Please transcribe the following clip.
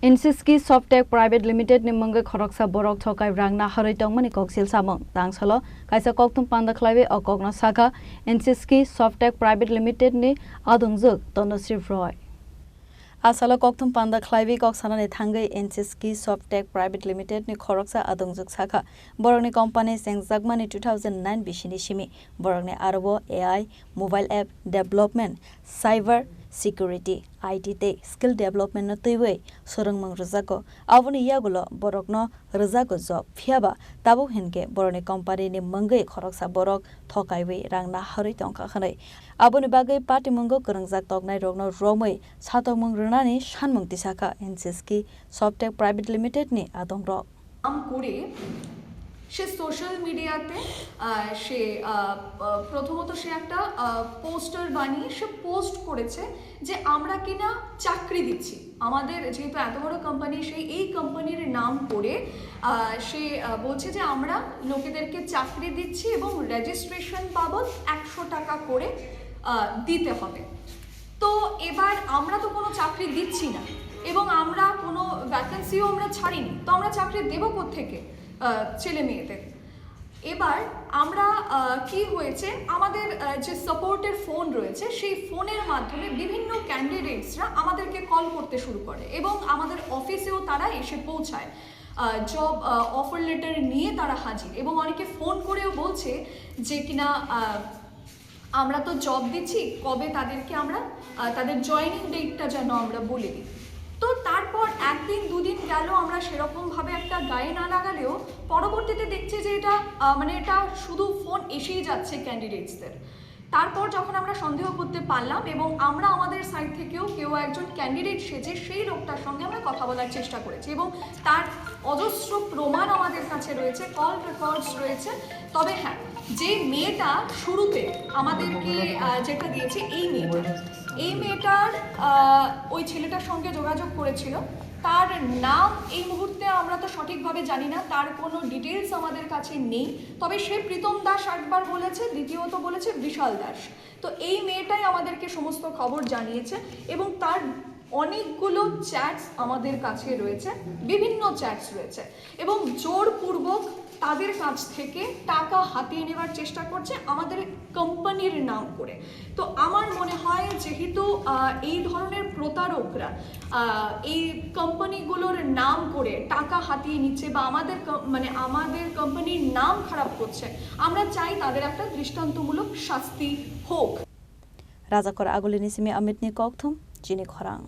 Insiski Softech Private Limited ni mangga khoroksa borok thokai rangna harai tongmani koksil samong tangsalo kaisa koktum panda khlaibe okokna saka Insiski Softech Private Limited ni adungjuk tonosif roy asala koktum panda khlaibe koksana ne thangai Insiski Softech Private Limited ni khoroksa adungjuk saka borokni company sengjagmani 2009 bishini shimi borokni arobo AI mobile app development cyber security IT te skill development no tuiwe sorongmang rojako aboni yagulo borokno rojako job phiaba tabo henke boroni company ni mangai khoroksa borok thokaiwe rangna harai tongka khanai aboni bagai party mungo korangjak toknai rokno romoi satokmung runani sanmung tisaka Insiski Softech Private Limited ni adongrok করে সে social মিডিয়াতে সে প্রথমত সে একটা poster বানিয়ে সে post করেছে যে আমরা কিনা চাকরি দিচ্ছি আমাদের যেহেতু এত বড় কোম্পানি সেই এই কোম্পানির নাম করে সে বলছে যে আমরা লোকেদেরকে চাকরি দিচ্ছি এবং রেজিস্ট্রেশন বাবদ 100 টাকা করে দিতে হবে তো এবার আমরা তো কোনো চাকরি দিচ্ছি না এবং আমরা কোনো ভ্যাকেন্সিও আমরা ছাড়িনি তো আমরা চাকরি দেব কোত্থেকে ছেলে মেয়েদের এবার আমরা কি হয়েছে আমাদের যে সাপোর্টের ফোন রয়েছে সেই ফোনের মাধ্যমে বিভিন্ন ক্যান্ডিডেটসরা আমাদেরকে কল করতে শুরু করে এবং আমাদের অফিসেও তারা এসে পৌঁছায় জব অফার লেটার নিয়ে তারা হাজির এবং অনেকে ফোন করেও বলছে যে কিনা আমরা তো জব দিচ্ছি কবে তাদেরকে আমরা তাদের জয়েনিং ডেটটা যেন আমরা বলে দিই তো তারপর একদিন দুদিন গেল আমরা সেরকমভাবে একটা গায়ে না লাগালেও পরবর্তীতে দেখছি যে এটা মানে এটা শুধু ফোন এসেই যাচ্ছে ক্যান্ডিডেটসদের তারপর যখন আমরা সন্দেহ করতে পারলাম এবং আমরা আমাদের সাইড থেকেও কেউ একজন ক্যান্ডিডেট সেজে সেই লোকটার সঙ্গে আমরা কথা বলার চেষ্টা করেছি এবং তার অজস্র প্রমাণ আমাদের কাছে রয়েছে কল রেকর্ডস রয়েছে তবে হ্যাঁ যে মেয়েটা শুরুতে আমাদেরকে যেটা দিয়েছে এই মেয়েটার ওই ছেলেটার সঙ্গে যোগাযোগ করেছিল তার নাম এই মুহূর্তে আমরা তো সঠিকভাবে জানি না তার কোনো ডিটেলস আমাদের কাছে নেই তবে সে প্রীতম দাস একবার বলেছে দ্বিতীয়ত বলেছে বিশাল দাস তো এই মেয়েটাই আমাদেরকে সমস্ত খবর জানিয়েছে এবং তার অনেকগুলো চ্যাটস আমাদের কাছে রয়েছে বিভিন্ন চ্যাটস রয়েছে এবং জোরপূর্বক তাদের কাছ থেকে টাকা হাতিয়ে নেওয়ার চেষ্টা করছে আমাদের কোম্পানির নাম করে তো আমার মনে হয় যেহেতু এই ধরনের প্রতারকরা এই কোম্পানিগুলোর নাম করে টাকা হাতিয়ে নিচ্ছে বা আমাদের কোম্পানির নাম খারাপ করছে আমরা চাই তাদের একটা দৃষ্টান্তমূলক শাস্তি হোক রাজাকর আগুলিনি সিমি অমিতনি ককথম চিনি খরাং